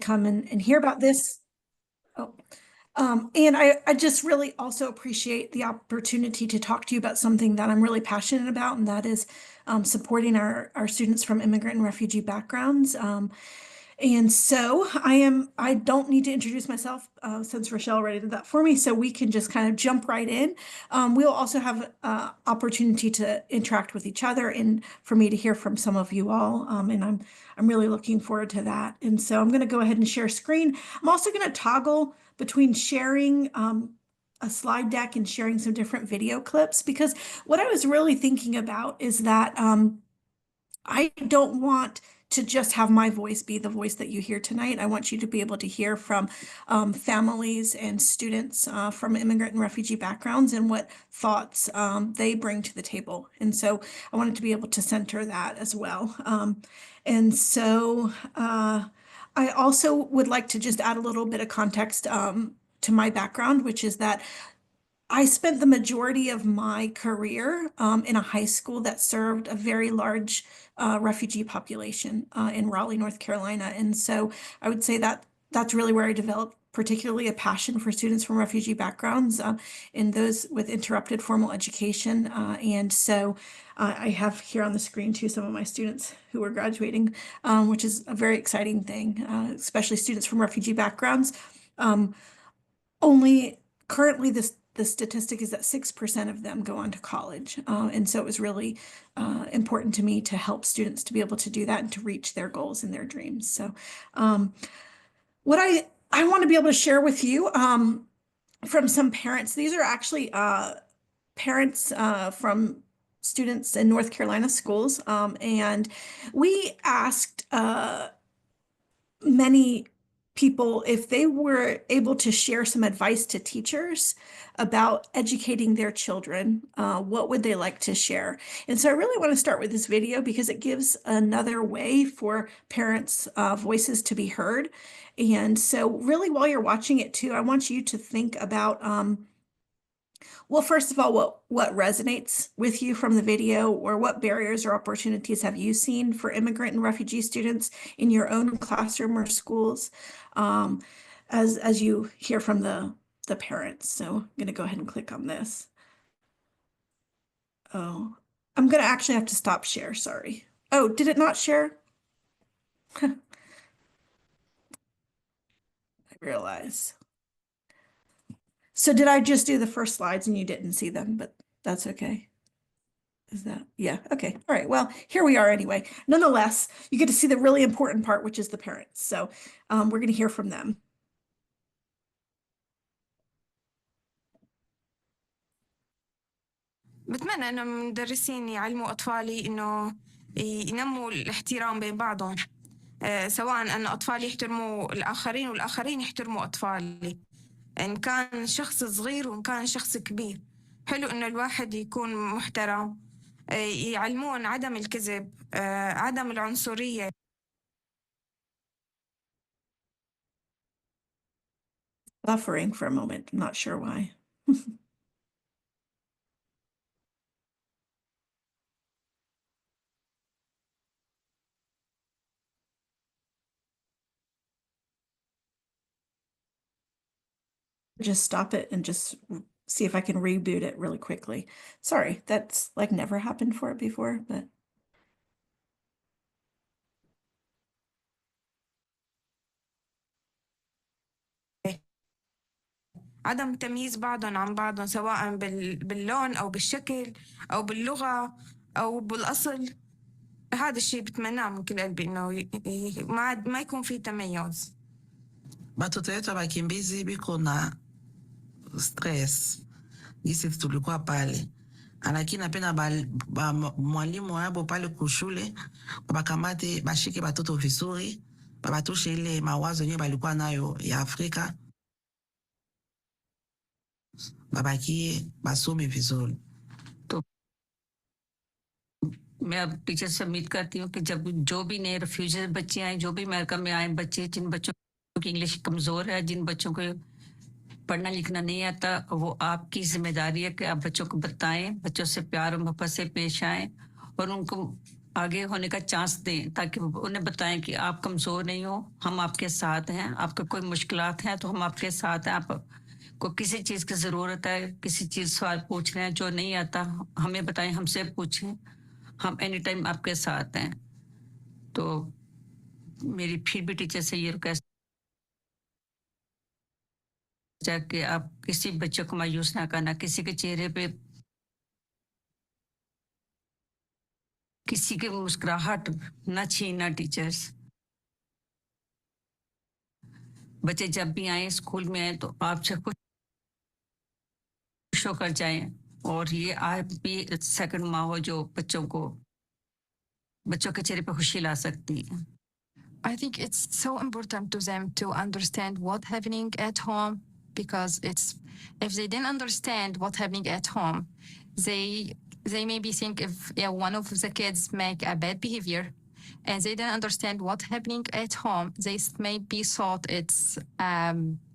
come and hear about this. Oh, and I just really also appreciate the opportunity to talk to you about something that I'm really passionate about, and that is supporting our students from immigrant and refugee backgrounds. And so I don't need to introduce myself since Rochelle already did that for me, so we can just kind of jump right in. We'll also have opportunity to interact with each other and for me to hear from some of you all. And I'm really looking forward to that. And so I'm going to go ahead and share screen. I'm also going to toggle between sharing a slide deck and sharing some different video clips, because what I was really thinking about is that I don't want to just have my voice be the voice that you hear tonight. I want you to be able to hear from families and students from immigrant and refugee backgrounds and what thoughts they bring to the table. And so I wanted to be able to center that as well. And so I also would like to just add a little bit of context to my background, which is that I spent the majority of my career in a high school that served a very large refugee population in Raleigh, North Carolina. And so I would say that that's really where I developed particularly a passion for students from refugee backgrounds and those with interrupted formal education. And so I have here on the screen too some of my students who are graduating, which is a very exciting thing, especially students from refugee backgrounds. Only currently the statistic is that 6% of them go on to college. And so it was really important to me to help students to be able to do that and to reach their goals and their dreams. So what I want to be able to share with you from some parents, these are actually parents from students in North Carolina schools. And we asked many people if they were able to share some advice to teachers about educating their children, what would they like to share? And so I really want to start with this video because it gives another way for parents' voices to be heard. And so really while you're watching it too, I want you to think about well, first of all, what resonates with you from the video, or what barriers or opportunities have you seen for immigrant and refugee students in your own classroom or schools as you hear from the parents? So I'm going to go ahead and click on this. Oh, I'm going to actually have to stop share. Sorry. Oh, did it not share? I realize. So did I just do the first slides and you didn't see them, but that's okay. Is that, yeah, okay. All right, well, here we are anyway. Nonetheless, you get to see the really important part, which is the parents. So we're going to hear from them. بتمنى انه المدرسين يعلموا اطفالي انه ينموا الاحترام بين بعضهم، سواء ان اطفالي يحترموا الاخرين والاخرين يحترموا اطفالي، ان كان شخص صغير وان كان شخص كبير. حلو انه الواحد يكون محترم، يعلمون عدم الكذب، عدم العنصرية. Buffering for a moment, I'm not sure why. Just stop it and just see if I can reboot it really quickly. Sorry, that's like never happened for it before, but. عدم تمييز بعضهم عن بعضهم سواء باللون أو بالشكل أو باللغة أو بالأصل. هذا الشيء بتمناه من كل قلبي إنه ما يكون في تميز. Watoto wetu wakimbizi biko na stress. Gisi tulikuwa pale. Lakini napenda mwalimu wabo pale kushule bakamate bashike batoto vizuri, babatoshe ile mawazo yenyewe balikuwa nayo ya Afrika. बाबाकी बासों में visual तो मैं अब teacher से उम्मीद करती हूँ कि जब जो भी नए रेफ्यूजी बच्चे आए, जो भी अमेरिका में आए बच्चे, जिन बच्चों की इंग्लिश कमज़ोर है, जिन बच्चों को पढ़ना लिखना नहीं आता, वो आपकी जिम्मेदारी है कि आप बच्चों को बताएं, बच्चों से प्यार और मोहब्बत से पेश आएं और उनको आगे होने का चांस दें, ताकि उन्हें बताएं कि आप कमज़ोर नहीं हो, हम आपके साथ हैं, आपका कोई मुश्किलात हैं तो हम आपके साथ हैं। आपको किसी चीज़ की ज़रूरत है, किसी चीज़ सवाल पूछ रहे हैं जो नहीं आता, हमें बताएं, हमसे पूछें, हम एनी टाइम आपके साथ हैं। तो मेरी फिर भी टीचर से ये रिक्वेस्ट है कि आप किसी बच्चे को मायूस ना करना, किसी के चेहरे पे किसी की मुस्कुराहट ना छीनना टीचर्स। बच्चे जब भी आए स्कूल में आए तो आपसे खुश होकर जाएं, और ये आप भी सेकंड माँ हो जो बच्चों के चेहरे पे खुशी ला सकती है। I think it's so important to them to understand what's happening at home, because if they didn't understand what's happening at home, they maybe think if one of the kids make a bad behavior and they didn't understand what's happening at home, they maybe thought it's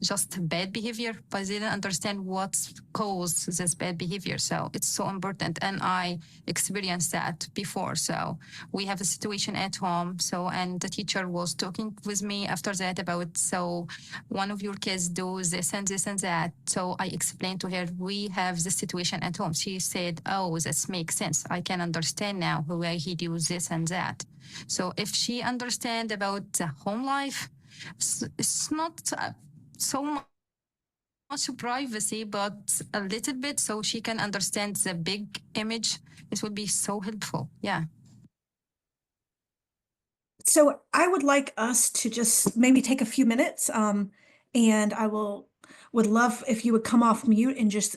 just bad behavior, but they didn't understand what's caused this bad behavior. So it's so important, and I experienced that before. So we have a situation at home, and the teacher was talking with me after that about, so one of your kids do this and this and that. So I explained to her, we have this situation at home. She said, oh, this makes sense, I can understand now why he do this and that. So if she understand about the home life, it's not so much privacy, but a little bit, so she can understand the big image, it would be so helpful. Yeah. So I would like us to just maybe take a few minutes, and would love if you would come off mute and just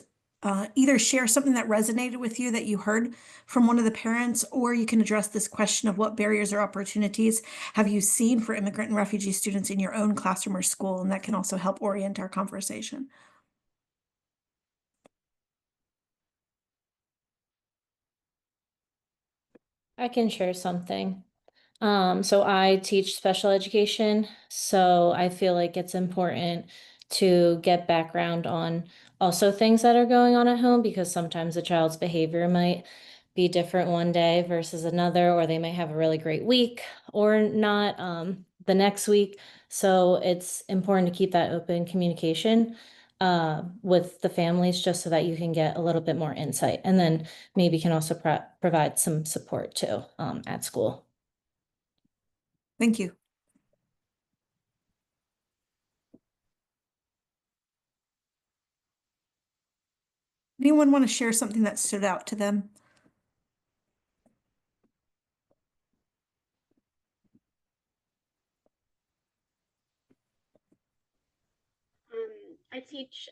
either share something that resonated with you that you heard from one of the parents, or you can address this question of what barriers or opportunities have you seen for immigrant and refugee students in your own classroom or school, and that can also help orient our conversation. I can share something. So I teach special education, so I feel like it's important to get background on also things that are going on at home, because sometimes a child's behavior might be different one day versus another, or they might have a really great week or not the next week. So it's important to keep that open communication with the families, just so that you can get a little bit more insight, and then maybe can also provide some support too at school. Thank you. Anyone want to share something that stood out to them? I teach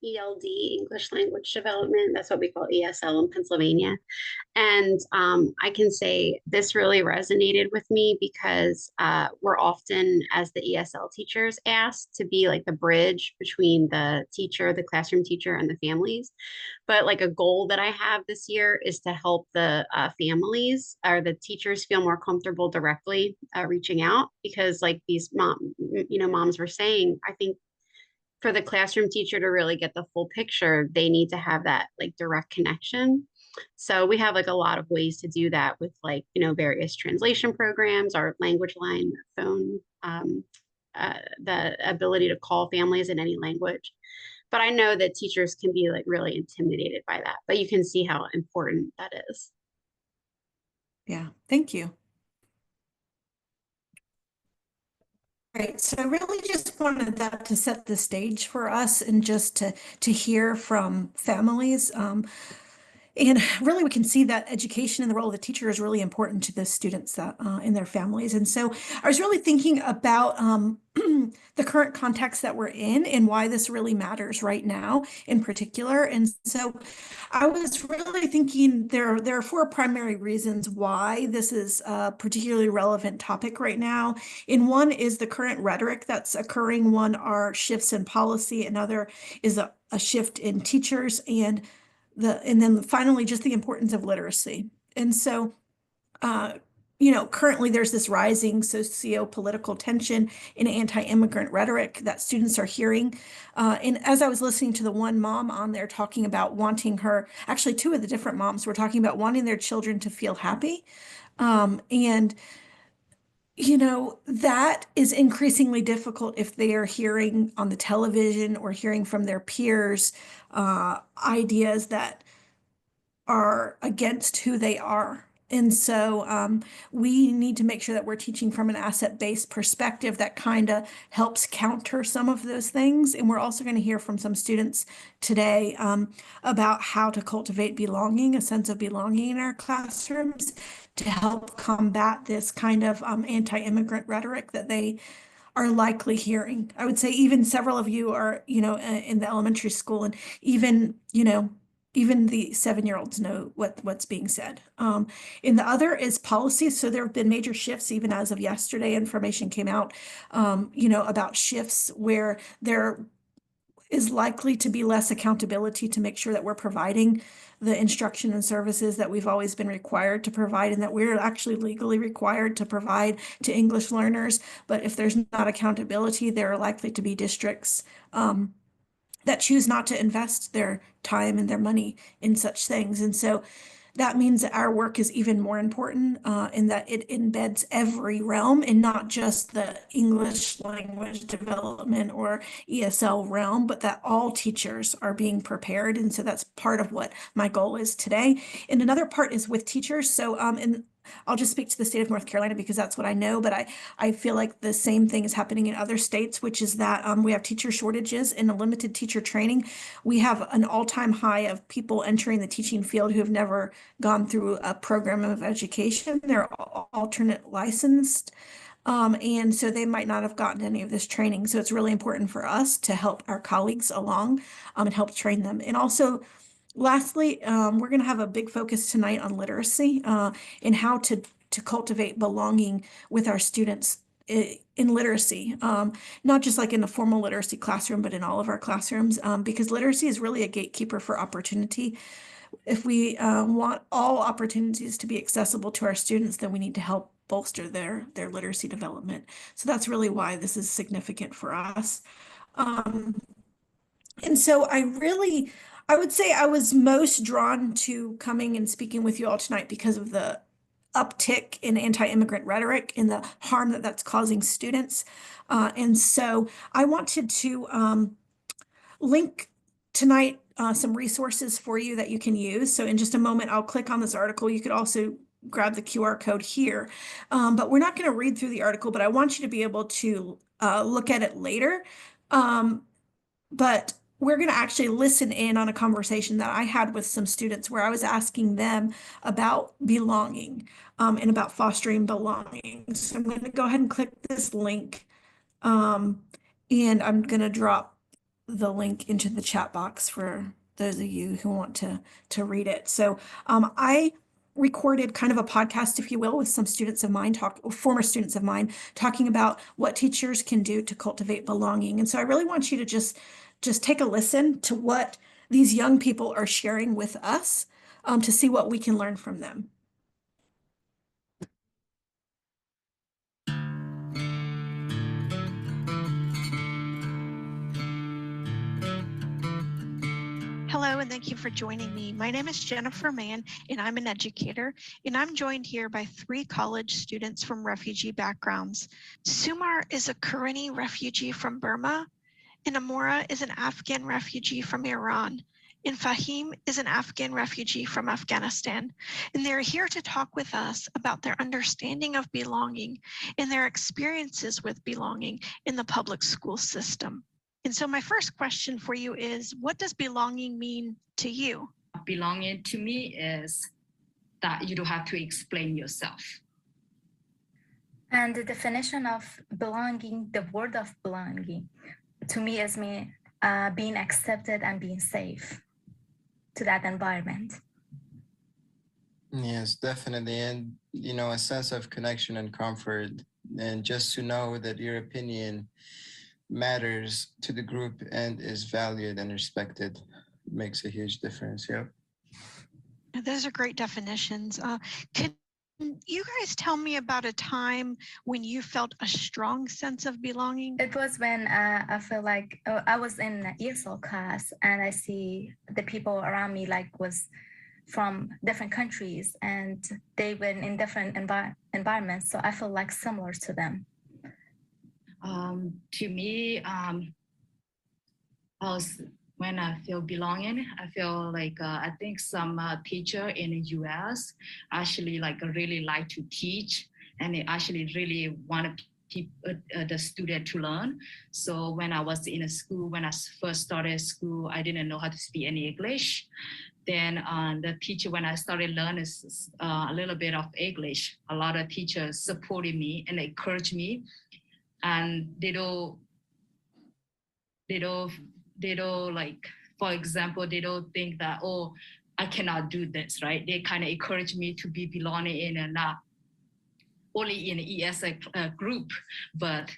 ELD, English Language Development. That's what we call ESL in Pennsylvania. And I can say this really resonated with me because we're often, as the ESL teachers, asked to be like the bridge between the teacher, the classroom teacher, and the families. But like a goal that I have this year is to help the families or the teachers feel more comfortable directly reaching out, because like these moms were saying, I think for the classroom teacher to really get the full picture, they need to have that like direct connection. So we have like a lot of ways to do that with like, various translation programs, our language line phone, the ability to call families in any language. But I know that teachers can be like really intimidated by that, but you can see how important that is. Yeah, thank you. Right, so I really just wanted that to set the stage for us, and just to hear from families. And really, we can see that education and the role of the teacher is really important to the students that in their families. And so I was really thinking about the current context that we're in and why this really matters right now in particular. And so I was really thinking there are four primary reasons why this is a particularly relevant topic right now. And one is the current rhetoric that's occurring. One are shifts in policy. Another is a shift in teachers, and then finally just the importance of literacy. And so currently there's this rising socio-political tension and anti-immigrant rhetoric that students are hearing. And as I was listening to the one mom on there talking about wanting actually two of the different moms were talking about wanting their children to feel happy. And that is increasingly difficult if they are hearing on the television or hearing from their peers ideas that are against who they are. And so we need to make sure that we're teaching from an asset-based perspective that kind of helps counter some of those things. And we're also going to hear from some students today about how to cultivate belonging, a sense of belonging in our classrooms to help combat this kind of anti-immigrant rhetoric that they are likely hearing. I would say even several of you are, in the elementary school, and even the 7-year-olds know what's being said. And the other is policy. So there have been major shifts, even as of yesterday, information came out, about shifts where there is likely to be less accountability to make sure that we're providing the instruction and services that we've always been required to provide and that we're actually legally required to provide to English learners. But if there's not accountability, there are likely to be districts that choose not to invest their time and their money in such things. And so that means that our work is even more important in that it embeds every realm and not just the English language development or ESL realm, but that all teachers are being prepared. And so that's part of what my goal is today. And another part is with teachers. So, and I'll just speak to the state of North Carolina because that's what I know, but I feel like the same thing is happening in other states, which is that we have teacher shortages and a limited teacher training. We have an all-time high of people entering the teaching field who have never gone through a program of education. They're alternate licensed. And so they might not have gotten any of this training. So it's really important for us to help our colleagues along and help train them. And also, lastly, we're going to have a big focus tonight on literacy and how to cultivate belonging with our students in literacy, not just like in the formal literacy classroom, but in all of our classrooms, because literacy is really a gatekeeper for opportunity. If we want all opportunities to be accessible to our students, then we need to help bolster their literacy development. So that's really why this is significant for us. And so I would say I was most drawn to coming and speaking with you all tonight because of the uptick in anti-immigrant rhetoric and the harm that that's causing students. And so I wanted to link tonight some resources for you that you can use. So in just a moment, I'll click on this article. You could also grab the QR code here. But we're not going to read through the article, but I want you to be able to look at it later. But we're going to actually listen in on a conversation that I had with some students where I was asking them about belonging and about fostering belonging. So I'm going to go ahead and click this link and I'm going to drop the link into the chat box for those of you who want to read it. So I recorded kind of a podcast, if you will, with some students of mine, former students of mine, talking about what teachers can do to cultivate belonging. And so I really want you to just take a listen to what these young people are sharing with us to see what we can learn from them. Hello, and thank you for joining me. My name is Jennifer Mann, and I'm an educator, and I'm joined here by 3 college students from refugee backgrounds. Sumar is a Karenni refugee from Burma, and Amora is an Afghan refugee from Iran, and Fahim is an Afghan refugee from Afghanistan. And they're here to talk with us about their understanding of belonging and their experiences with belonging in the public school system. And so my first question for you is, what does belonging mean to you? Belonging to me is that you don't have to explain yourself. And the definition of belonging, the word of belonging, to me is being accepted and being safe to that environment. Yes, definitely. And, a sense of connection and comfort, and just to know that your opinion matters to the group and is valued and respected makes a huge difference. Yep. Those are great definitions. Can you guys tell me about a time when you felt a strong sense of belonging? It was when I feel like I was in ESL class and I see the people around me was from different countries and they've been in different environments. So I feel like similar to them. To me, when I feel belonging, I feel like I think some teacher in the U.S. actually really like to teach, and they actually really want the student to learn. So when I was in a school, when I first started school, I didn't know how to speak any English. Then the teacher, when I started learning a little bit of English, a lot of teachers supported me and encouraged me, and they don't like, for example, they don't think that, oh, I cannot do this, right? They kind of encourage me to be belonging in and not only in ESA group, but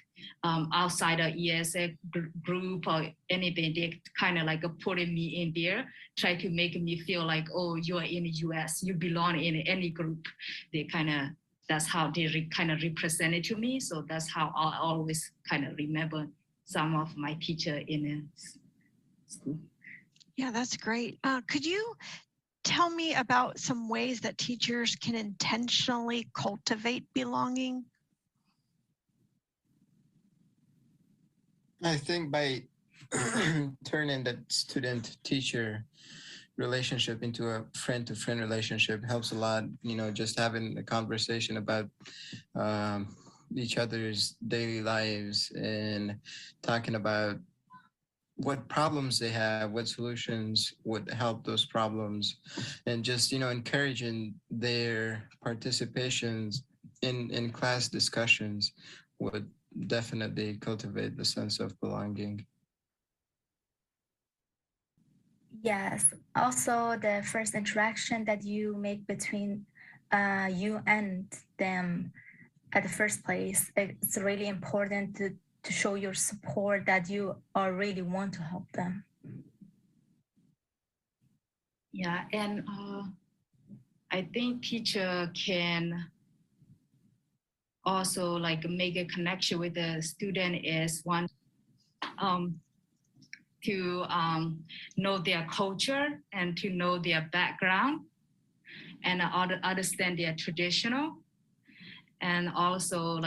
outside of ESA group or anything, they kind of like putting me in there, try to make me feel like, oh, you are in the US, you belong in any group. They kind of, that's how they kind of represent it to me. So that's how I always kind of remember some of my teacher in school. Yeah, that's great. Could you tell me about some ways that teachers can intentionally cultivate belonging? I think by turning that student-teacher relationship into a friend-to-friend relationship helps a lot. Just having a conversation about each other's daily lives and talking about what problems they have, what solutions would help those problems, and just encouraging their participations in class discussions would definitely cultivate the sense of belonging. Yes. Also, the first interaction that you make between you and them at the first place, it's really important to show your support, that you are really want to help them. Yeah, and I think teacher can also make a connection with the student is one, to know their culture and to know their background and understand their traditional, and also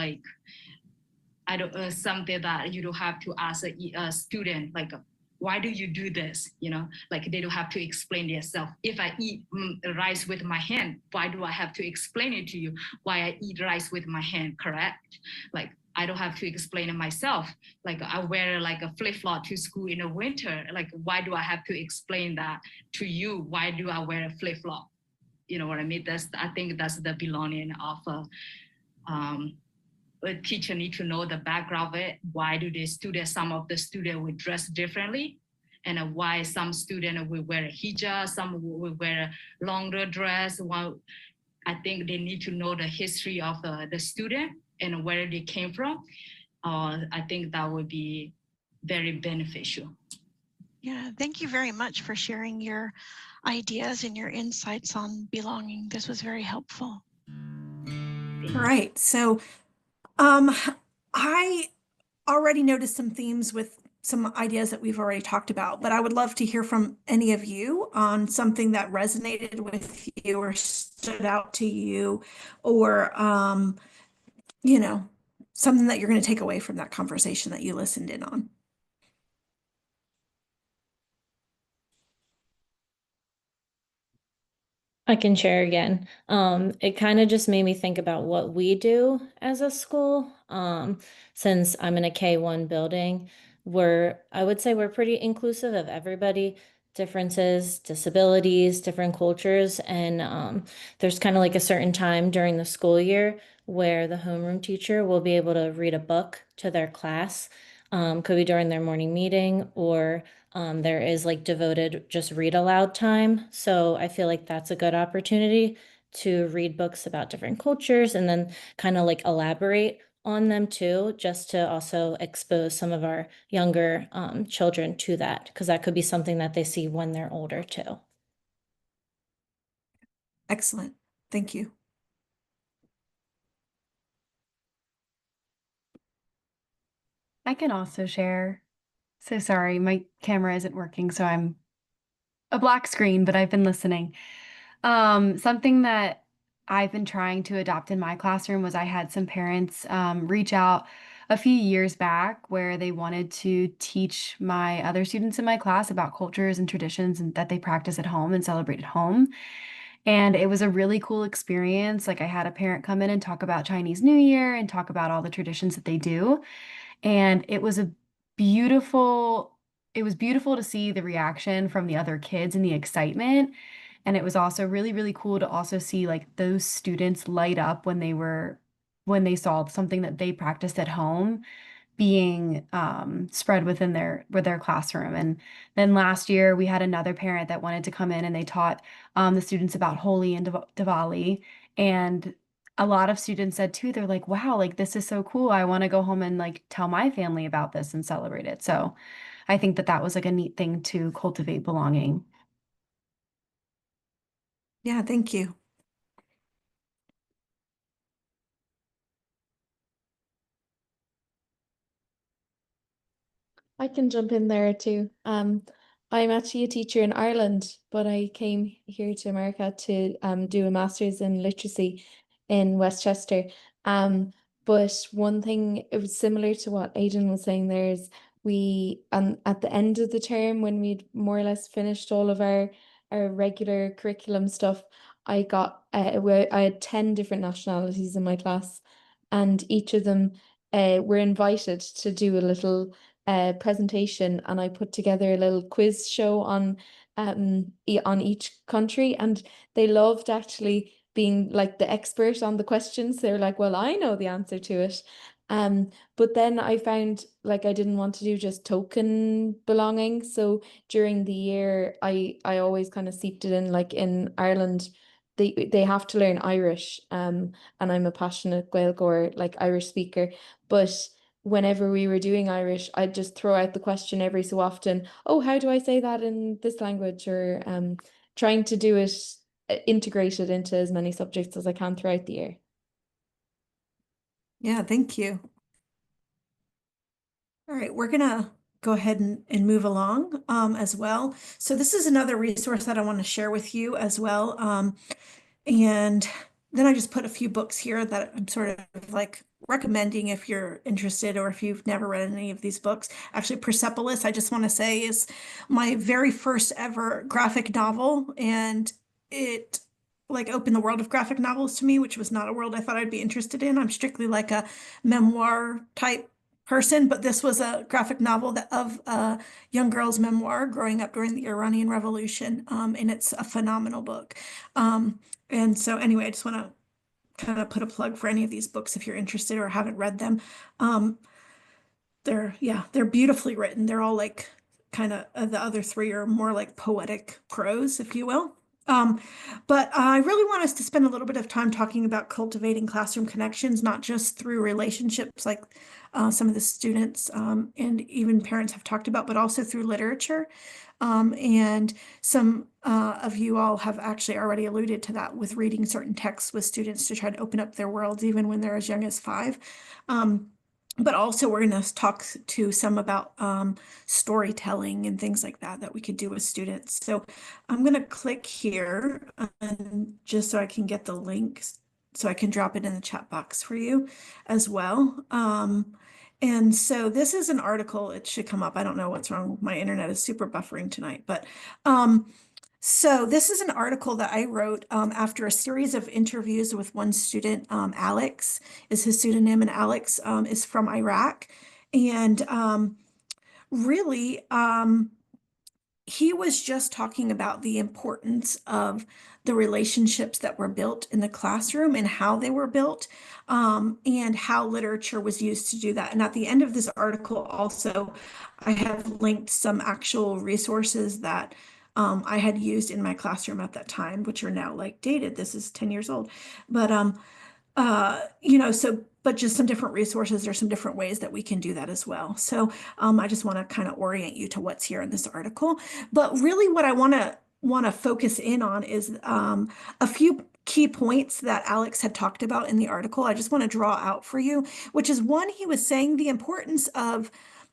something that you don't have to ask a student why do you do this? They don't have to explain themselves. If I eat rice with my hand, why do I have to explain it to you why I eat rice with my hand, correct? I don't have to explain it myself. I wear a flip-flop to school in the winter. Why do I have to explain that to you? Why do I wear a flip-flop? You know what I mean? I think that's the belonging of a teacher need to know the background of it. Why do some of the students will dress differently? And why some students will wear a hijab, some will wear a longer dress. Well, I think they need to know the history of the student and where they came from. I think that would be very beneficial. Yeah, thank you very much for sharing your ideas and your insights on belonging. This was very helpful. All right. So I already noticed some themes with some ideas that we've already talked about, but I would love to hear from any of you on something that resonated with you or stood out to you, or, something that you're going to take away from that conversation that you listened in on. I can share again. It kind of just made me think about what we do as a school. Since I'm in a K-1 building, I would say we're pretty inclusive of everybody, differences, disabilities, different cultures. And there's kind of like a certain time during the school year where the homeroom teacher will be able to read a book to their class. Could be during their morning meeting, or there is like devoted just read aloud time. So I feel like that's a good opportunity to read books about different cultures and then kind of like elaborate on them too, just to also expose some of our younger children to that, because that could be something that they see when they're older too. Excellent. Thank you. I can also share. So sorry, my camera isn't working, so I'm a black screen, but I've been listening. Something that I've been trying to adopt in my classroom was I had some parents reach out a few years back where they wanted to teach my other students in my class about cultures and traditions and that they practice at home and celebrate at home. And it was a really cool experience. Like I had a parent come in and talk about Chinese New Year and talk about all the traditions that they do. And beautiful, it was beautiful to see the reaction from the other kids and the excitement. And it was also really, really cool to also see like those students light up when they saw something that they practiced at home being spread within their classroom. And then last year we had another parent that wanted to come in and they taught the students about Holi and Diwali. And a lot of students said too, they're like, wow, like this is so cool. I want to go home and like tell my family about this and celebrate it. So I think that that was like a neat thing to cultivate belonging. Yeah, thank you. I can jump in there too. I'm actually a teacher in Ireland, but I came here to America to do a master's in literacy in Westchester. But one thing, it was similar to what Aidan was saying there is we at the end of the term when we'd more or less finished all of our regular curriculum stuff, I had 10 different nationalities in my class, and each of them were invited to do a little presentation, and I put together a little quiz show on each country, and they loved actually being like the expert on the questions. They're like, well, I know the answer to it. But then I found like I didn't want to do just token belonging. So during the year, I always kind of seeped it in. Like in Ireland, they have to learn Irish. And I'm a passionate Gaeilgeoir, like Irish speaker. But whenever we were doing Irish, I'd just throw out the question every so often, oh, how do I say that in this language? Or trying to do it integrated into as many subjects as I can throughout the year. Yeah, thank you. All right, we're gonna go ahead and move along as well. So this is another resource that I want to share with you as well. And then I just put a few books here that I'm sort of like recommending if you're interested or if you've never read any of these books. Actually, Persepolis, I just want to say, is my very first ever graphic novel, and it like opened the world of graphic novels to me, which was not a world I thought I'd be interested in. I'm strictly like a memoir type person, but this was a graphic novel of a young girl's memoir growing up during the Iranian Revolution, and it's a phenomenal book. And so anyway, I just want to kind of put a plug for any of these books if you're interested or haven't read them. They're beautifully written. They're all like kind of the other three are more like poetic prose, if you will. But I really want us to spend a little bit of time talking about cultivating classroom connections, not just through relationships like some of the students and even parents have talked about, but also through literature. And some of you all have actually already alluded to that with reading certain texts with students to try to open up their worlds, even when they're as young as 5. But also we're going to talk to some about storytelling and things like that we could do with students. So I'm going to click here just so I can get the links, so I can drop it in the chat box for you as well. And so this is an article, it should come up. I don't know what's wrong. My internet is super buffering tonight, but so this is an article that I wrote after a series of interviews with one student. Alex is his pseudonym, and Alex is from Iraq. And really, he was just talking about the importance of the relationships that were built in the classroom and how they were built, and how literature was used to do that. And at the end of this article, also, I have linked some actual resources that I had used in my classroom at that time, which are now like dated. This is 10 years old. But but just some different resources or some different ways that we can do that as well. So I just want to kind of orient you to what's here in this article. But really what I want to focus in on is a few key points that Alex had talked about in the article. I just want to draw out for you, which is one, he was saying the importance of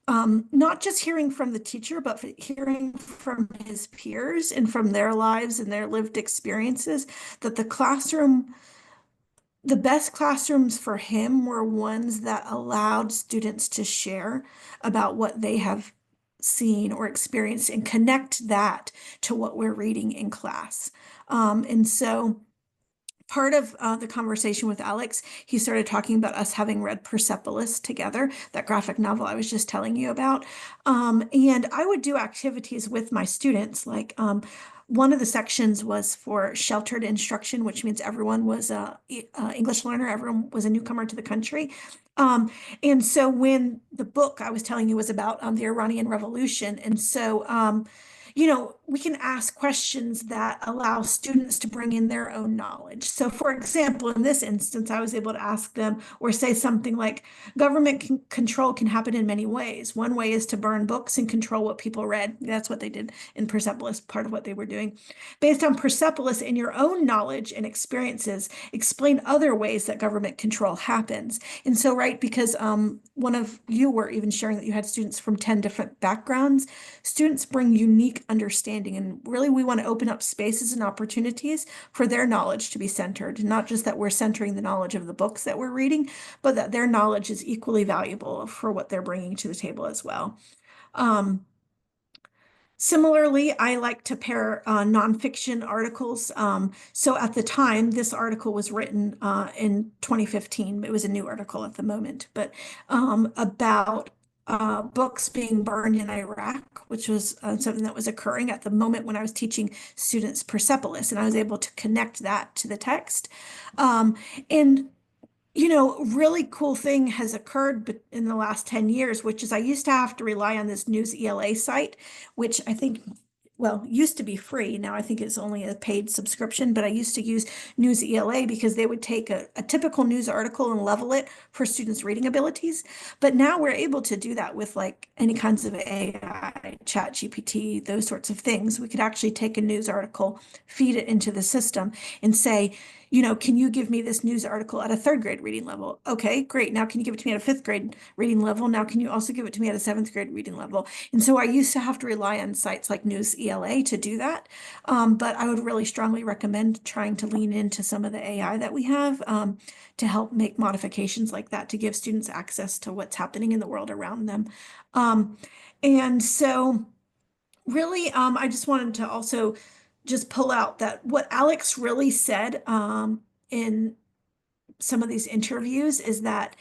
not just hearing from the teacher, but hearing from his peers and from their lives and their lived experiences, that the best classrooms for him were ones that allowed students to share about what they have seen or experienced and connect that to what we're reading in class. And so part of the conversation with Alex, he started talking about us having read Persepolis together, that graphic novel I was just telling you about. And I would do activities with my students, like one of the sections was for sheltered instruction, which means everyone was a English learner, everyone was a newcomer to the country. And so when the book I was telling you was about the Iranian Revolution, and so you know, we can ask questions that allow students to bring in their own knowledge. So for example, in this instance, I was able to ask them or say something like, control can happen in many ways. One way is to burn books and control what people read. That's what they did in Persepolis, part of what they were doing. Based on Persepolis and your own knowledge and experiences, explain other ways that government control happens. And so, right, because one of you were even sharing that you had students from 10 different backgrounds, students bring unique understanding, and really we want to open up spaces and opportunities for their knowledge to be centered, not just that we're centering the knowledge of the books that we're reading, but that their knowledge is equally valuable for what they're bringing to the table as well. Similarly, I like to pair nonfiction articles. So at the time, this article was written in 2015. It was a new article at the moment, but about books being burned in Iraq, which was something that was occurring at the moment when I was teaching students Persepolis, and I was able to connect that to the text. And you know, really cool thing has occurred in the last 10 years, which is I used to have to rely on this News ELA site, which I think, well, used to be free. Now I think it's only a paid subscription, but I used to use News ELA because they would take a typical news article and level it for students' reading abilities. But now we're able to do that with like any kinds of AI, chat GPT, those sorts of things. We could actually take a news article, feed it into the system and say, you know, can you give me this news article at a 3rd grade reading level? Okay, great. Now can you give it to me at a 5th grade reading level? Now can you also give it to me at a 7th grade reading level? And so I used to have to rely on sites like News ELA to do that. But I would really strongly recommend trying to lean into some of the AI that we have to help make modifications like that to give students access to what's happening in the world around them. And so really, I just wanted to also just pull out that what Alex really said in some of these interviews is that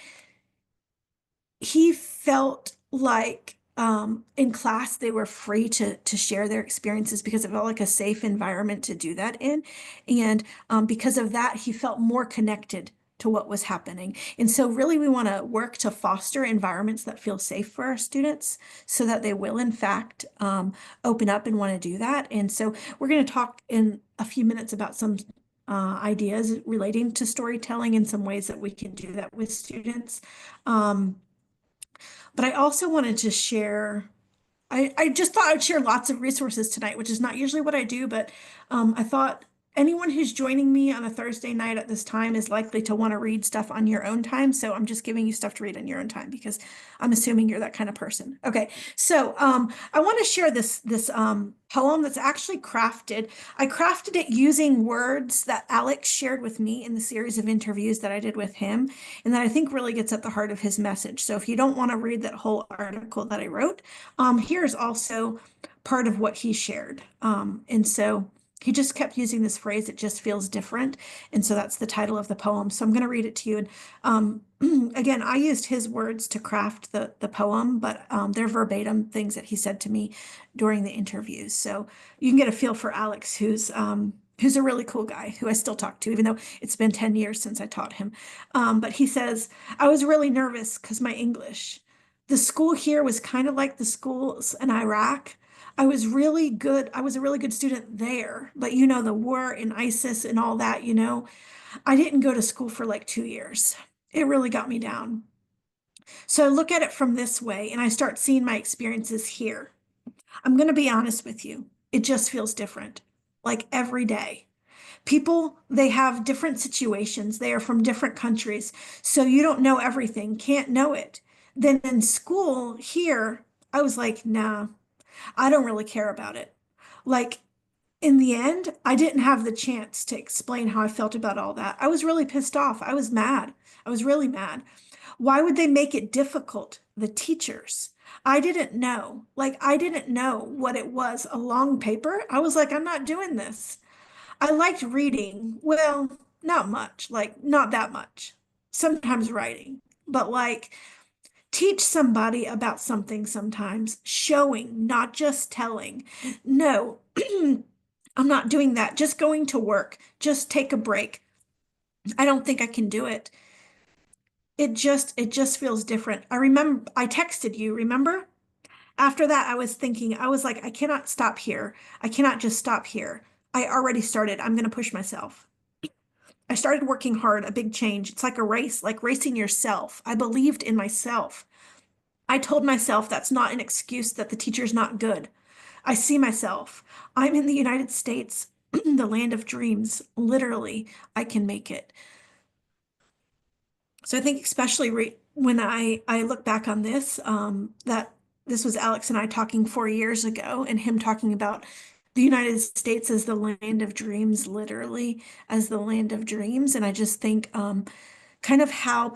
he felt like in class they were free to share their experiences because it felt like a safe environment to do that in. And because of that, he felt more connected to what was happening. And so really we want to work to foster environments that feel safe for our students so that they will in fact open up and want to do that. And so we're going to talk in a few minutes about some ideas relating to storytelling and some ways that we can do that with students. But I also wanted to share, I just thought I'd share lots of resources tonight, which is not usually what I do, but I thought anyone who's joining me on a Thursday night at this time is likely to want to read stuff on your own time. So I'm just giving you stuff to read on your own time because I'm assuming you're that kind of person. Okay, so I want to share this poem that's actually crafted. I crafted it using words that Alex shared with me in the series of interviews that I did with him, and that I think really gets at the heart of his message. So if you don't want to read that whole article that I wrote, here's also part of what he shared. And so he just kept using this phrase, it just feels different. And so that's the title of the poem. So I'm going to read it to you. And again, I used his words to craft the poem, but they're verbatim things that he said to me during the interviews. So you can get a feel for Alex, who's a really cool guy who I still talk to, even though it's been 10 years since I taught him. But he says, I was really nervous because my English. The school here was kind of like the schools in Iraq. I was a really good student there, but you know, the war and ISIS and all that, you know, I didn't go to school for like 2 years. It really got me down. So I look at it from this way and I start seeing my experiences here. I'm going to be honest with you. It just feels different, like every day. People, they have different situations. They are from different countries. So you don't know everything, can't know it. Then in school here, I was like, nah, I don't really care about it. Like, in the end, I didn't have the chance to explain how I felt about all that. I was really pissed off. I was mad. I was really mad. Why would they make it difficult? The teachers. I didn't know. Like, I didn't know what it was, a long paper. I was like, I'm not doing this. I liked reading. Well, not much, like, not that much. Sometimes writing, but like, teach somebody about something sometimes, showing, not just telling. No, I'm not doing that. Just going to work, just take a break. I don't think I can do it. It just feels different. I remember I texted you, remember? After that, I was thinking, I was like, I cannot stop here. I cannot just stop here. I already started. I'm going to push myself. I started working hard, a big change. It's like a race, like racing yourself. I believed in myself. I told myself that's not an excuse that the teacher's not good. I see myself. I'm in the United States, the land of dreams. Literally, I can make it. So I think especially when I look back on this, that this was Alex and I talking 4 years ago, and him talking about the United States as the land of dreams, literally as the land of dreams. And I just think kind of how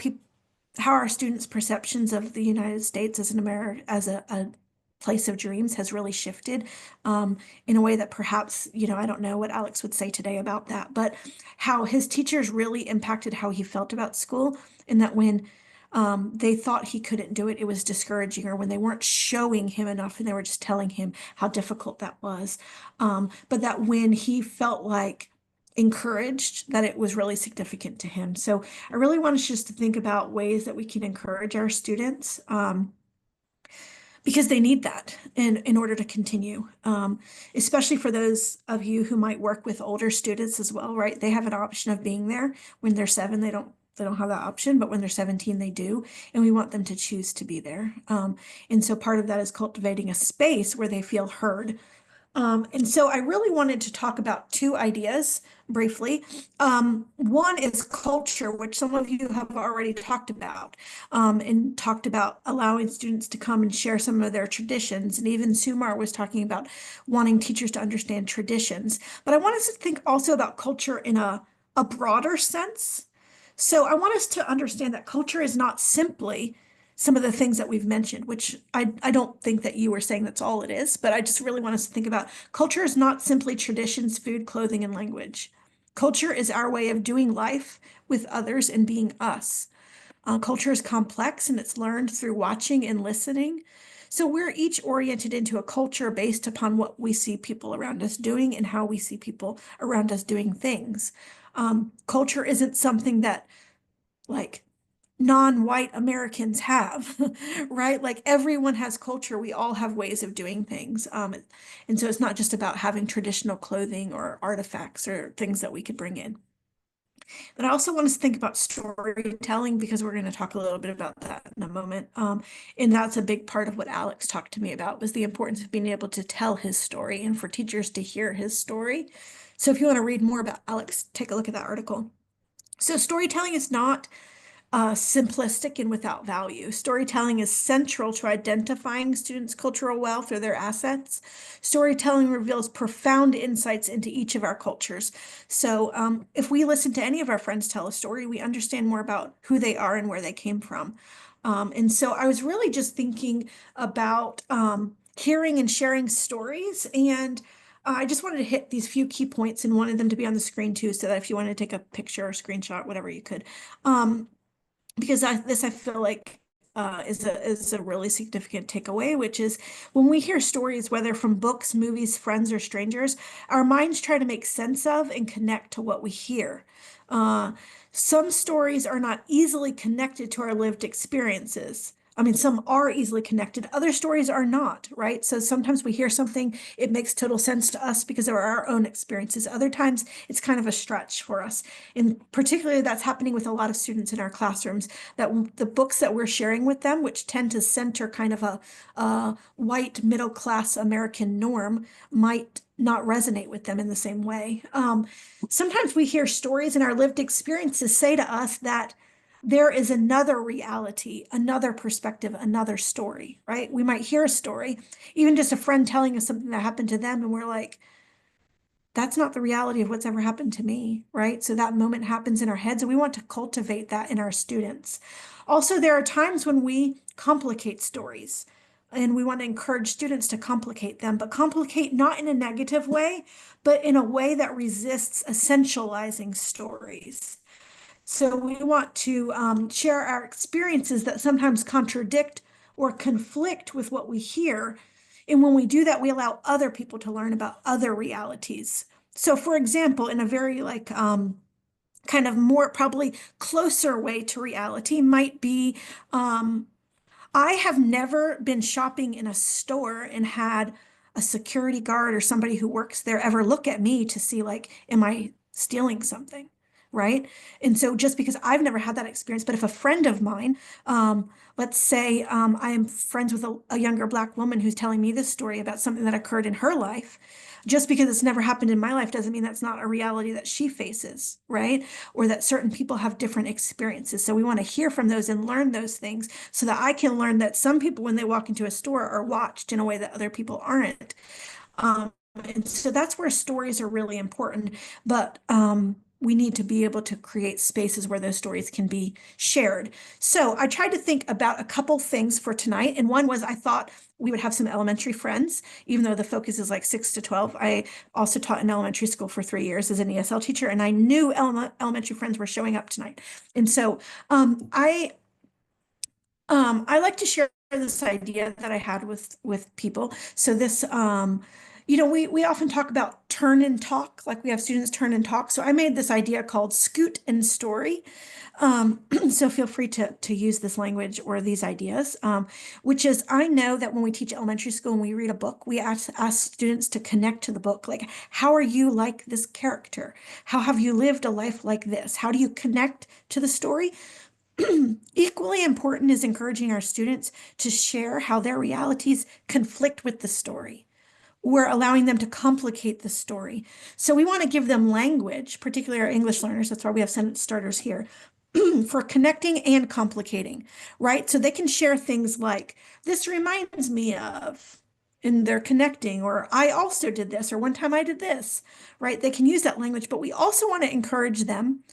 our students' perceptions of the United States as an America as a place of dreams has really shifted in a way that perhaps, I don't know what Alex would say today about that, but how his teachers really impacted how he felt about school, and that when they thought he couldn't do it, it was discouraging, or when they weren't showing him enough and they were just telling him how difficult that was. But that when he felt like encouraged, that it was really significant to him. So I really want us just to think about ways that we can encourage our students, because they need that in order to continue, especially for those of you who might work with older students as well, right? They have an option of being there. When they're 7, they don't have that option, but when they're 17, they do. And we want them to choose to be there. And so part of that is cultivating a space where they feel heard. And so I really wanted to talk about 2 ideas briefly. One is culture, which some of you have already talked about, and talked about allowing students to come and share some of their traditions. And even Sumar was talking about wanting teachers to understand traditions. But I want us to think also about culture in a broader sense. So I want us to understand that culture is not simply some of the things that we've mentioned, which I don't think that you were saying that's all it is, but I just really want us to think about culture is not simply traditions, food, clothing, and language. Culture is our way of doing life with others and being us. Culture is complex and it's learned through watching and listening. So we're each oriented into a culture based upon what we see people around us doing and how we see people around us doing things. Culture isn't something that, like, non-white Americans have, right? Like, everyone has culture. We all have ways of doing things. And so it's not just about having traditional clothing or artifacts or things that we could bring in. But I also want us to think about storytelling, because we're going to talk a little bit about that in a moment. And that's a big part of what Alex talked to me about, was the importance of being able to tell his story and for teachers to hear his story. So if you want to read more about Alex, take a look at that article. So storytelling is not simplistic and without value. Storytelling is central to identifying students' cultural wealth or their assets. Storytelling reveals profound insights into each of our cultures. So if we listen to any of our friends tell a story, we understand more about who they are and where they came from. And so I was really just thinking about hearing and sharing stories, and I just wanted to hit these few key points and wanted them to be on the screen too, so that if you wanted to take a picture or screenshot, whatever, you could. Because I feel like is a really significant takeaway, which is when we hear stories, whether from books, movies, friends, or strangers, our minds try to make sense of and connect to what we hear. Some stories are not easily connected to our lived experiences. I mean, some are easily connected, other stories are not, right? So sometimes we hear something, it makes total sense to us because of our own experiences. Other times it's kind of a stretch for us. And particularly that's happening with a lot of students in our classrooms, that the books that we're sharing with them, which tend to center kind of a white middle class American norm, might not resonate with them in the same way. Sometimes we hear stories in our lived experiences say to us that there is another reality, another perspective, another story, right? We might hear a story, even just a friend telling us something that happened to them, and we're like, that's not the reality of what's ever happened to me, right? So that moment happens in our heads, and we want to cultivate that in our students. Also, there are times when we complicate stories, and we want to encourage students to complicate them, but complicate not in a negative way, but in a way that resists essentializing stories. So we want to share our experiences that sometimes contradict or conflict with what we hear. And when we do that, we allow other people to learn about other realities. So for example, in a very kind of more probably closer way to reality might be, I have never been shopping in a store and had a security guard or somebody who works there ever look at me to see, like, am I stealing something? Right. And so just because I've never had that experience, but if a friend of mine, let's say I am friends with a younger Black woman who's telling me this story about something that occurred in her life, just because it's never happened in my life doesn't mean that's not a reality that she faces, right? Or that certain people have different experiences. So we want to hear from those and learn those things so that I can learn that some people, when they walk into a store, are watched in a way that other people aren't. And so that's where stories are really important. But we need to be able to create spaces where those stories can be shared. So I tried to think about a couple things for tonight. And one was I thought we would have some elementary friends, even though the focus is like 6 to 12. I also taught in elementary school for 3 years as an ESL teacher, and I knew elementary friends were showing up tonight. And so I like to share this idea that I had with people. So this, we often talk about turn and talk, like we have students turn and talk. So I made this idea called scoot and story. So feel free to use this language or these ideas, which is, I know that when we teach elementary school and we read a book, we ask students to connect to the book. Like, how are you like this character? How have you lived a life like this? How do you connect to the story? Equally important is encouraging our students to share how their realities conflict with the story. We're allowing them to complicate the story. So we want to give them language, particularly our English learners. That's why we have sentence starters here, for connecting and complicating, right? So they can share things like, this reminds me of, and they're connecting, or I also did this, or one time I did this, right? They can use that language, but we also want to encourage them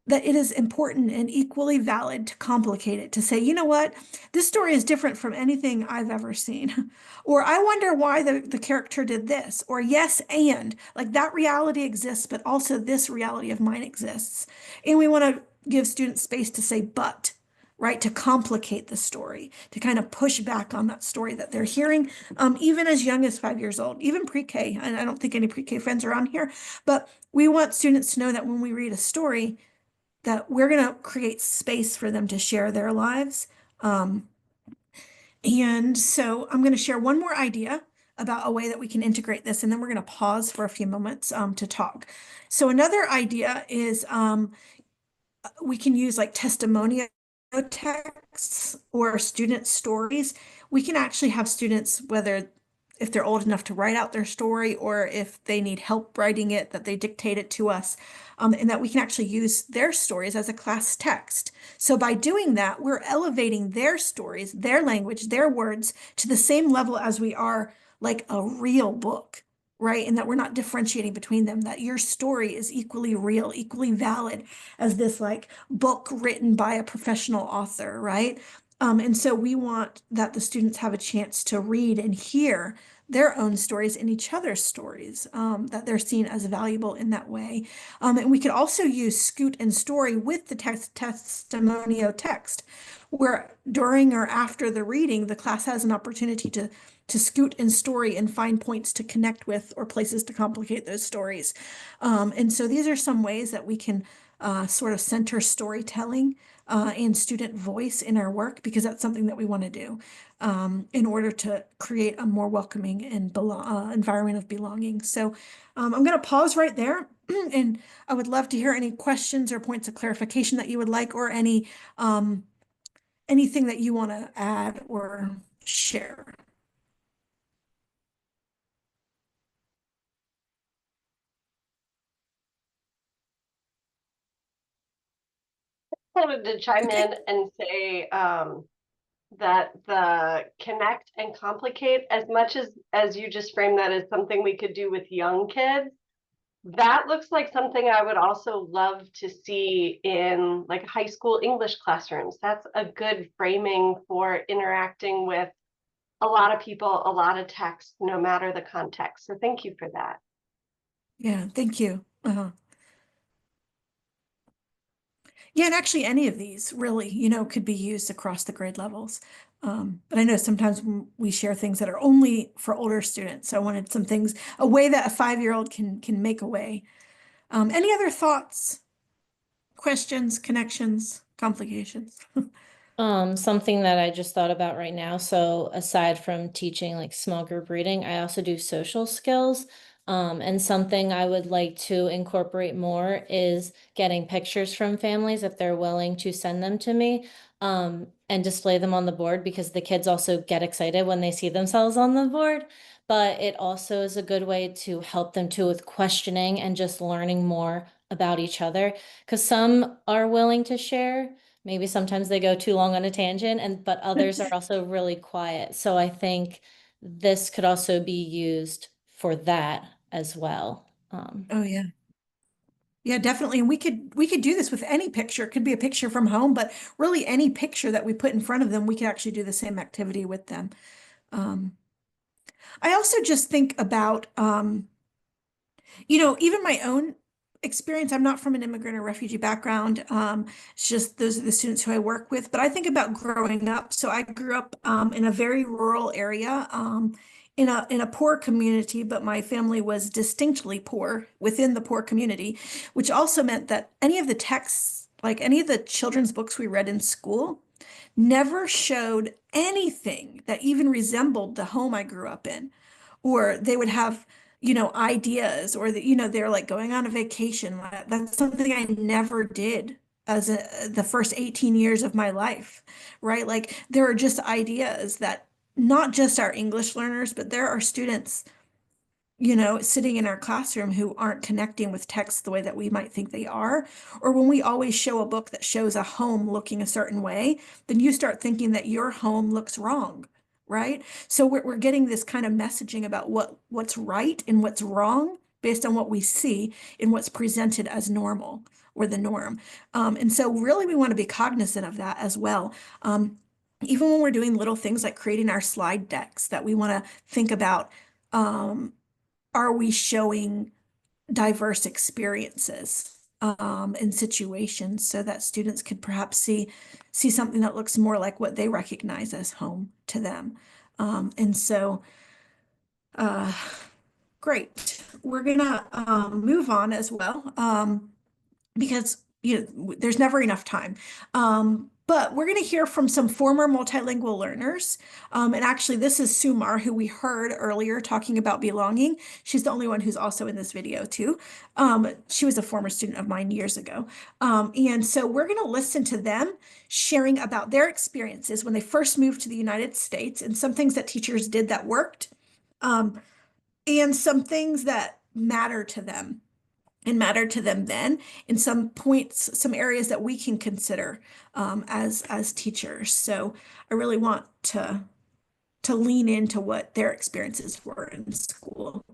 that it is important and equally valid to complicate it, to say, you know what, this story is different from anything I've ever seen. Or I wonder why the character did this. Or yes, and like that reality exists, but also this reality of mine exists. And we want to give students space to say, but, right, to complicate the story, to kind of push back on that story that they're hearing, even as young as 5 years old, even pre-K. And I don't think any pre-K friends are on here, but we want students to know that when we read a story, that we're going to create space for them to share their lives. And so I'm going to share one more idea about a way that we can integrate this, and then we're going to pause for a few moments to talk. So another idea is we can use like testimonial texts or student stories. We can actually have students, whether if they're old enough to write out their story or if they need help writing it, that they dictate it to us, and that we can actually use their stories as a class text. So by doing that, we're elevating their stories, their language, their words to the same level as we are like a real book, right? And that we're not differentiating between them, that your story is equally real, equally valid as this like book written by a professional author, right? And so we want that the students have a chance to read and hear their own stories and each other's stories, that they're seen as valuable in that way. And we could also use scoot and story with the testimonio text, where during or after the reading, the class has an opportunity to scoot and story and find points to connect with or places to complicate those stories. And so these are some ways that we can sort of center storytelling and student voice in our work, because that's something that we want to do in order to create a more welcoming and environment of belonging. So I'm going to pause right there, and I would love to hear any questions or points of clarification that you would like, or any anything that you want to add or share. wanted to chime in and say that the connect and complicate, as much as you just framed that as something we could do with young kids, that looks like something I would also love to see in like high school English classrooms. That's a good framing for interacting with a lot of people, a lot of text, no matter the context. So thank you for that. Yeah, thank you. Yeah, and actually any of these really, could be used across the grade levels. But I know sometimes we share things that are only for older students. So I wanted some things, a way that a 5-year-old can make a way. Any other thoughts, questions, connections, complications? Something that I just thought about right now. So aside from teaching like small group reading, I also do social skills. And something I would like to incorporate more is getting pictures from families if they're willing to send them to me, and display them on the board, because the kids also get excited when they see themselves on the board. But it also is a good way to help them too with questioning and just learning more about each other, because some are willing to share. Maybe sometimes they go too long on a tangent, but others are also really quiet. So I think this could also be used for that as well. Oh yeah. Yeah, definitely. And we could do this with any picture. It could be a picture from home, but really any picture that we put in front of them, we could actually do the same activity with them. I also just think about even my own experience. I'm not from an immigrant or refugee background. It's just those are the students who I work with. But I think about growing up. So I grew up in a very rural area, in a poor community, but my family was distinctly poor within the poor community, which also meant that any of the texts, like any of the children's books we read in school, never showed anything that even resembled the home I grew up in. Or they would have ideas, or that, they're like going on a vacation. That's something I never did as the first 18 years of my life, right? Like there are just ideas that not just our English learners, but there are students, sitting in our classroom who aren't connecting with text the way that we might think they are. Or when we always show a book that shows a home looking a certain way, then you start thinking that your home looks wrong, right? So we're getting this kind of messaging about what's right and what's wrong based on what we see and what's presented as normal or the norm. And so really we want to be cognizant of that as well. Even when we're doing little things like creating our slide decks, that we want to think about, are we showing diverse experiences and situations, so that students could perhaps see something that looks more like what they recognize as home to them. And so great. We're gonna move on as well, because there's never enough time. But we're going to hear from some former multilingual learners. And actually, this is Sumar, who we heard earlier talking about belonging. She's the only one who's also in this video, too. She was a former student of mine years ago. And so we're going to listen to them sharing about their experiences when they first moved to the United States, and some things that teachers did that worked, and some things that matter to them and mattered to them then, in some points, some areas that we can consider as teachers. So I really want to lean into what their experiences were in school.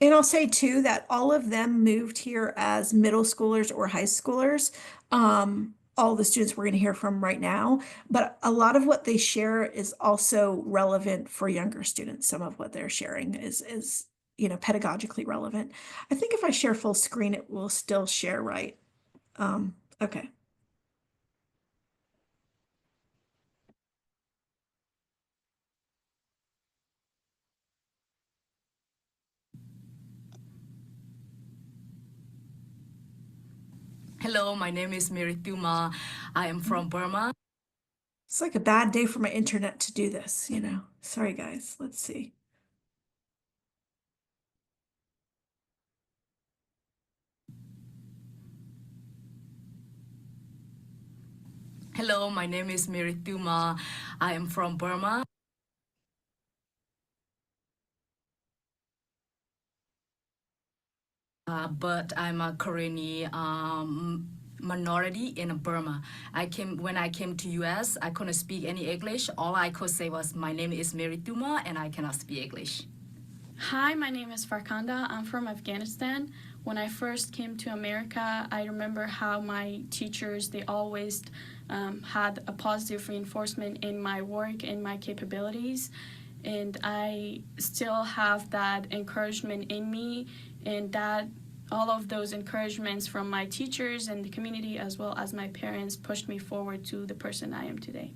And I'll say too that all of them moved here as middle schoolers or high schoolers. All the students we're going to hear from right now, but a lot of what they share is also relevant for younger students. Some of what they're sharing is pedagogically relevant. I think if I share full screen, it will still share right. Okay. Hello, my name is Mirituma. I am from Burma. It's like a bad day for my internet to do this, Sorry, guys. Let's see. Hello, my name is Mirituma. I am from Burma. but I'm a Korean minority in Burma. When I came to US, I couldn't speak any English. All I could say was my name is Mary Tuma and I cannot speak English. Hi, my name is Farkanda. I'm from Afghanistan. When I first came to America, I remember how my teachers, they always had a positive reinforcement in my work and my capabilities. And I still have that encouragement in me, and that all of those encouragements from my teachers and the community as well as my parents pushed me forward to the person I am today.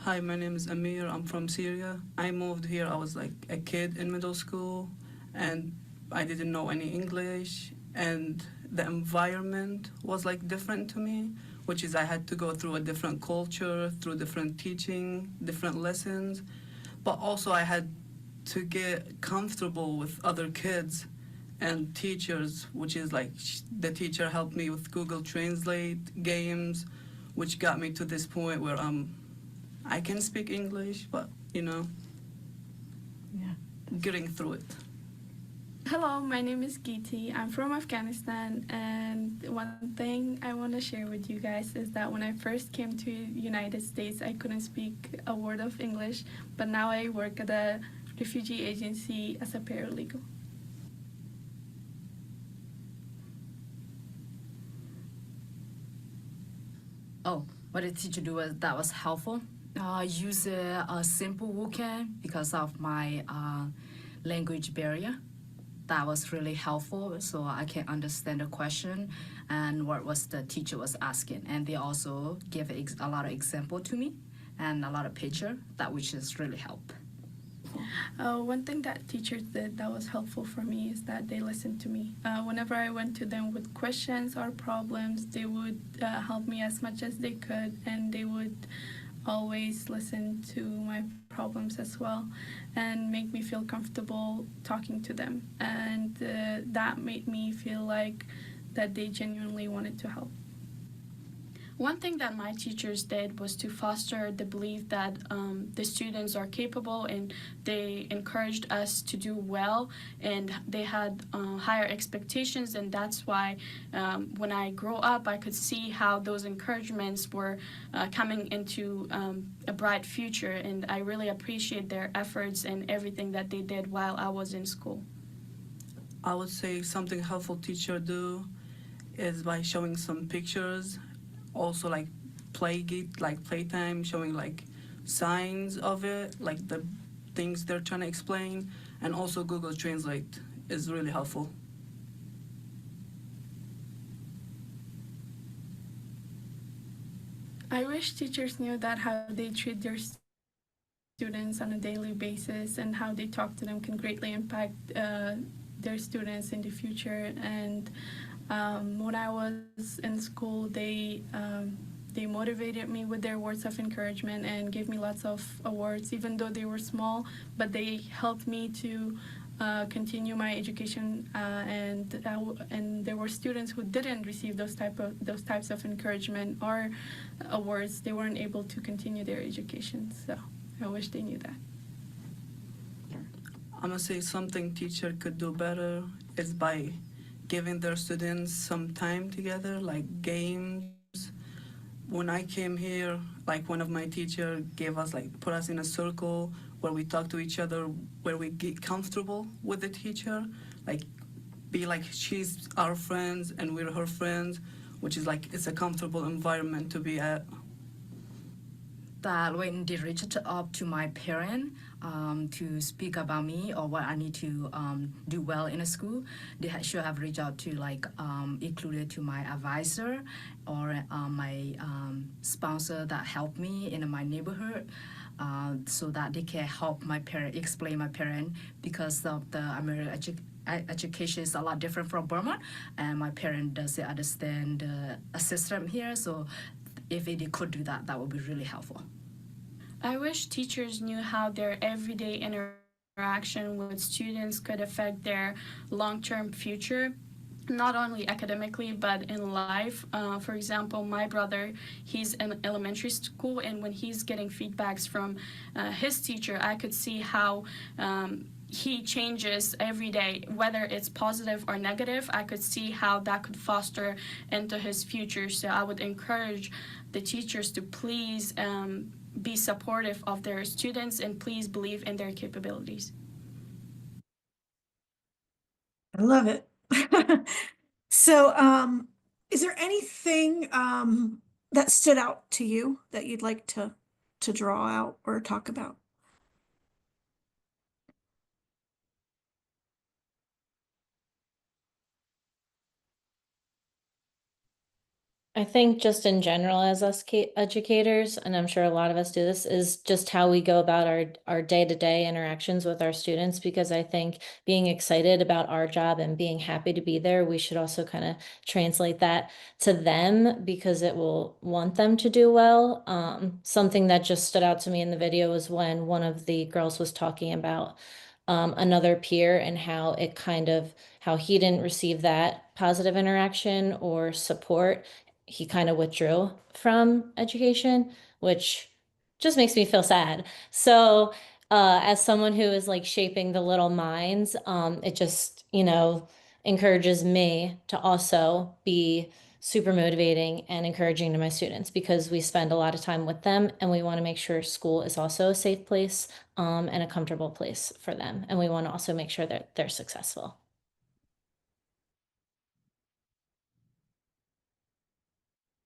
Hi, my name is Amir. I'm from Syria. I moved here. I was like a kid in middle school and I didn't know any English, and the environment was like different to me, which is I had to go through a different culture, through different teaching, different lessons, but also I had to get comfortable with other kids and teachers, which is like the teacher helped me with Google Translate, games, which got me to this point where I can speak English, but getting through it. Hello, my name is Geeti. I'm from Afghanistan, and one thing I want to share with you guys is that when I first came to United States, I couldn't speak a word of English, but now I work at a refugee agency as a paralegal. Oh, what the teacher do that was helpful. Use a simple vocab because of my language barrier. That was really helpful, so I can understand the question and what was the teacher was asking. And they also give a lot of example to me and a lot of picture, that which is really help. One thing that teachers did that was helpful for me is that they listened to me. Whenever I went to them with questions or problems, they would help me as much as they could, and they would always listen to my problems as well and make me feel comfortable talking to them. And that made me feel like that they genuinely wanted to help. One thing that my teachers did was to foster the belief that the students are capable, and they encouraged us to do well, and they had higher expectations, and that's why when I grow up I could see how those encouragements were coming into a bright future, and I really appreciate their efforts and everything that they did while I was in school. I would say something helpful teacher do is by showing some pictures, also like playtime, showing like signs of it, like the things they're trying to explain, and also Google Translate is really helpful. I wish teachers knew that how they treat their students on a daily basis and how they talk to them can greatly impact their students in the future. And when I was in school, they motivated me with their words of encouragement and gave me lots of awards, even though they were small, but they helped me to continue my education, and there were students who didn't receive those types of encouragement or awards. They weren't able to continue their education, so I wish they knew that. I'm gonna say something teacher could do better is by giving their students some time together, like games. When I came here, like one of my teachers gave us put us in a circle where we talk to each other, where we get comfortable with the teacher, be like she's our friends and we're her friends, which is it's a comfortable environment to be at. That when they reached up to my parent to speak about me or what I need to do well in a school, they should have reached out to included to my advisor or my sponsor that helped me in my neighborhood, so that they can help my parent, explain my parent, because of the American education is a lot different from Burma, and my parent doesn't understand the system here. So if they could do that, that would be really helpful. I wish teachers knew how their everyday interaction with students could affect their long-term future, not only academically but in life. For example, my brother, he's in elementary school, and when he's getting feedbacks from his teacher, I could see how he changes every day, whether it's positive or negative. I could see how that could foster into his future. So I would encourage the teachers to please be supportive of their students and please believe in their capabilities. I love it. So, is there anything that stood out to you that you'd like to draw out or talk about? I think just in general as us educators, and I'm sure a lot of us do this, is just how we go about our day-to-day interactions with our students, because I think being excited about our job and being happy to be there, we should also kind of translate that to them because it will want them to do well. Something that just stood out to me in the video was when one of the girls was talking about another peer and how it how he didn't receive that positive interaction or support. He kind of withdrew from education, which just makes me feel sad. So, as someone who is like shaping the little minds, it just, encourages me to also be super motivating and encouraging to my students because we spend a lot of time with them and we want to make sure school is also a safe place, and a comfortable place for them. And we want to also make sure that they're successful.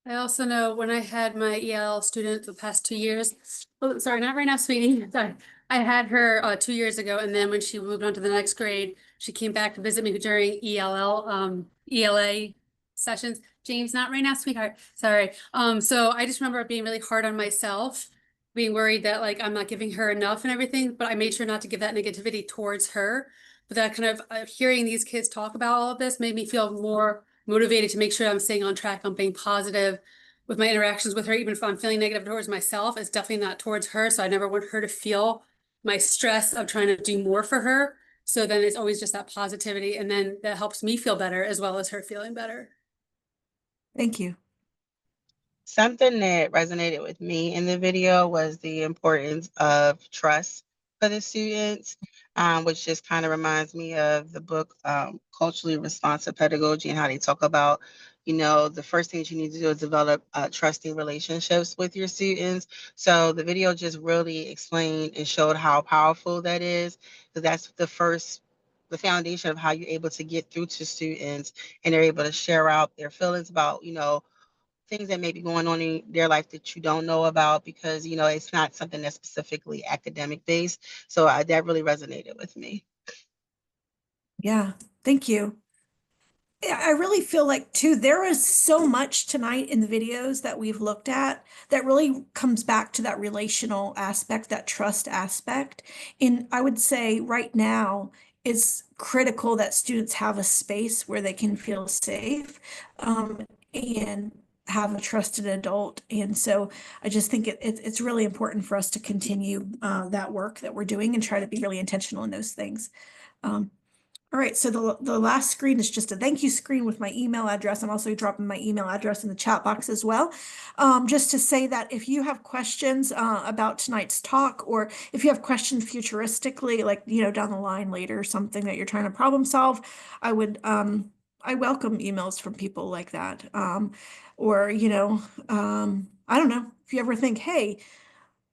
I also know when I had my EL student the past 2 years, oh, sorry, not right now, sweetie, sorry. I had her 2 years ago, and then when she moved on to the next grade, she came back to visit me during ELA sessions. James, not right now, sweetheart, sorry. So I just remember being really hard on myself, being worried that like I'm not giving her enough and everything, but I made sure not to give that negativity towards her. But that kind of hearing these kids talk about all of this made me feel more motivated to make sure I'm staying on track, I'm being positive with my interactions with her, even if I'm feeling negative towards myself, it's definitely not towards her. So I never want her to feel my stress of trying to do more for her. So then it's always just that positivity. And then that helps me feel better as well as her feeling better. Thank you. Something that resonated with me in the video was the importance of trust for the students, which just kind of reminds me of the book, Culturally Responsive Pedagogy, and how they talk about, the first thing that you need to do is develop trusting relationships with your students. So the video just really explained and showed how powerful that is, because that's the foundation of how you're able to get through to students and they're able to share out their feelings about, things that may be going on in their life that you don't know about because, it's not something that's specifically academic based. So that really resonated with me. Yeah, thank you. Yeah, I really feel like too, there is so much tonight in the videos that we've looked at that really comes back to that relational aspect, that trust aspect. And I would say right now it's critical that students have a space where they can feel safe, and have a trusted adult. And so I just think it's really important for us to continue that work that we're doing and try to be really intentional in those things. All right, so the last screen is just a thank you screen with my email address. I'm also dropping my email address in the chat box as well. Just to say that if you have questions about tonight's talk, or if you have questions futuristically, like, down the line later, something that you're trying to problem solve, I welcome emails from people like that. Or, I don't know, if you ever think, hey,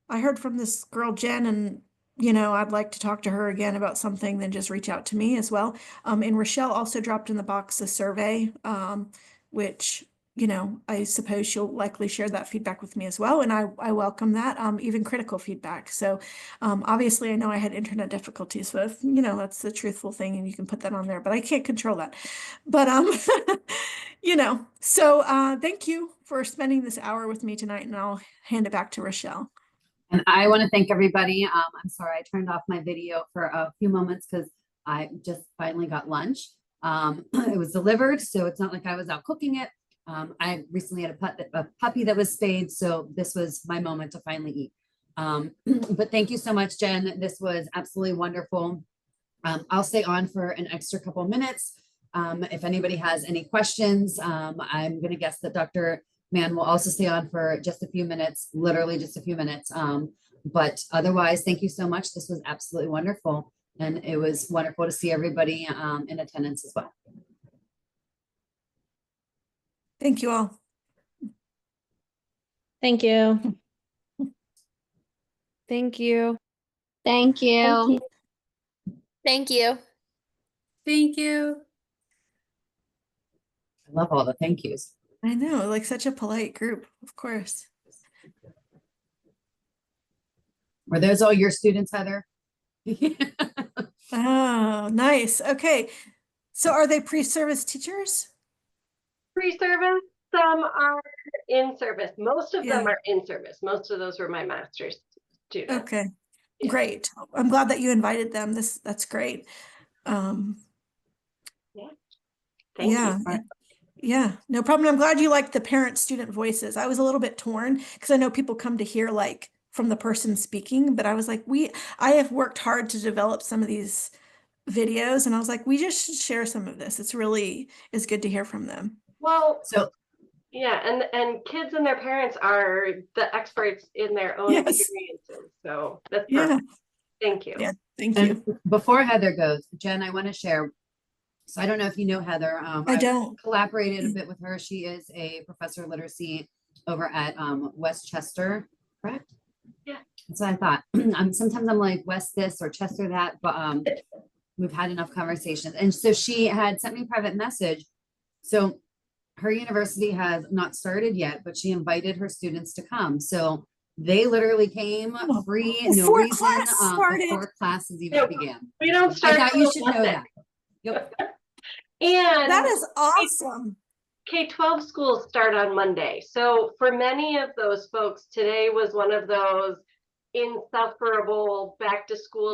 I heard from this girl, Jen, and I'd like to talk to her again about something, then just reach out to me as well. And Rochelle also dropped in the box a survey, which, I suppose she'll likely share that feedback with me as well. And I welcome that, even critical feedback. So obviously I know I had internet difficulties, but that's the truthful thing and you can put that on there, but I can't control that. But so thank you for spending this hour with me tonight, and I'll hand it back to Rochelle. And I want to thank everybody. I'm sorry I turned off my video for a few moments because I just finally got lunch. It was delivered, so it's not like I was out cooking it. I recently had a puppy that was spayed, so this was my moment to finally eat. But thank you so much, Jen. This was absolutely wonderful. I'll stay on for an extra couple minutes. If anybody has any questions, I'm going to guess that Dr. Mann will also stay on for just a few minutes, literally just a few minutes. But otherwise, thank you so much. This was absolutely wonderful. And it was wonderful to see everybody in attendance as well. Thank you all. Thank you. Thank you. Thank you. Thank you. Thank you. I love all the thank yous. I know, like such a polite group, of course. Were those all your students, Heather? Oh, nice. Okay. So are they pre-service teachers? Pre-service, some are in service. Most of them Yeah. are in service. Most of those were my master's students. Okay. Great. I'm glad that you invited them. That's great. Yeah. Thank Yeah. you. Yeah, no problem. I'm glad you liked the parent-student voices. I was a little bit torn because I know people come to hear like from the person speaking, but I was like, I have worked hard to develop some of these videos, and I was like, we just should share some of this. It's really is good to hear from them. Well, so yeah, and kids and their parents are the experts in their own Yes. experiences. So that's Yeah. perfect. Thank you. Yeah, thank And you. before Heather goes, Jen, I want to share. So I don't know if you know Heather. I don't. Collaborated a bit with her. She is a professor of literacy over at Westchester, correct? Yeah. So I thought, sometimes I'm like West this or Chester that, but we've had enough conversations. And so she had sent me a private message. So her university has not started yet, but she invited her students to come. So they literally came free, no Before reason, class started. before classes even began. We don't start. I thought you till should know Monday. that. Yep. And That is awesome. K-12 schools start on Monday. So for many of those folks, today was one of those insufferable back to school